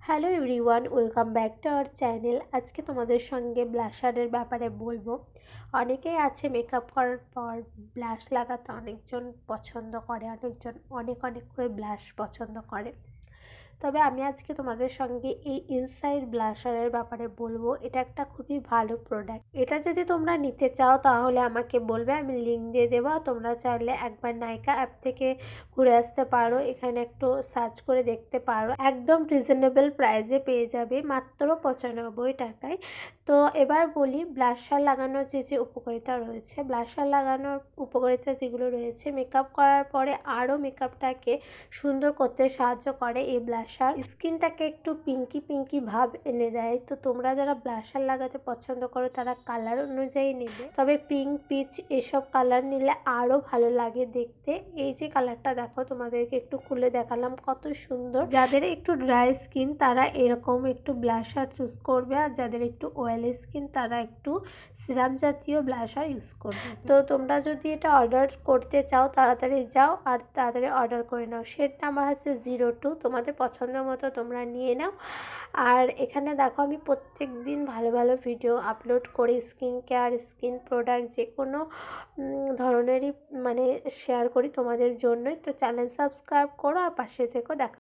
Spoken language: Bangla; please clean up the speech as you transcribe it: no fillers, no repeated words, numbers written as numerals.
Hello everyone, welcome back to our channel. আজকে তোমাদের সঙ্গে ব্লাশারের ব্যাপারে বলবো। অনেকেই আছে মেকআপ করার পর ব্লাশ লাগাতে অনেকজন পছন্দ করে, অনেকজন অনেক অনেক করে ব্লাশ পছন্দ করে। তবে আমি আজকে তোমাদের সঙ্গে এই ইনসাইড ব্লাশারের ব্যাপারে বলবো। এটা একটা খুবই ভালো প্রোডাক্ট। এটা যদি তোমরা নিতে চাও তাহলে আমাকে বলবে, আমি লিঙ্ক দিয়ে দেবো। তোমরা চাইলে একবার নাইকা অ্যাপ থেকে ঘুরে আসতে পারো, এখানে একটু সার্চ করে দেখতে পারো। একদম রিজনেবল প্রাইসে পেয়ে যাবে, মাত্র 95 টাকায়। তো এবার বলি ব্লাশার লাগানোর যে উপকারিতা রয়েছে। ব্লাশার লাগানোর উপকারিতা যেগুলো রয়েছে, মেকআপ করার পরে আরও মেকআপটাকে সুন্দর করতে সাহায্য করে এই ব্লাশার। স্কিনটাকে একটু পিঙ্কি পিঙ্কি ভাব এনে দেয়। তো তোমরা যারা ব্লাশার লাগাতে পছন্দ করো তারা কালার অনুযায়ী নেবে, তবে পিঙ্ক, পিচ এসব কালার নিলে আরও ভালো লাগে দেখতে। এই যে কালারটা দেখো, তোমাদেরকে একটু খুলে দেখালাম, কত সুন্দর। যাদের একটু ড্রাই স্কিন তারা এরকম একটু ব্লাশার চুজ করবে, আর যাদের একটু অয়েলি স্কিন তারা একটু সিরাম জাতীয় ব্লাশার ইউজ করবে। তো তোমরা যদি এটা অর্ডার করতে চাও তাড়াতাড়ি যাও আর তাড়াতাড়ি অর্ডার করে নাও। সেট নাম্বার হচ্ছে 02। তোমাদের পছন্দ মতো তোমরা নিয়ে নাও। আর এখানে দেখো, আমি প্রত্যেক দিন ভালো ভালো ভিডিও আপলোড করি, স্কিন কেয়ার, স্কিন প্রোডাক্ট যে কোনো ধরনেরই শেয়ার করি তোমাদের জন্যই। তো চ্যানেল সাবস্ক্রাইব করো আর পাশে থেকো। দেখা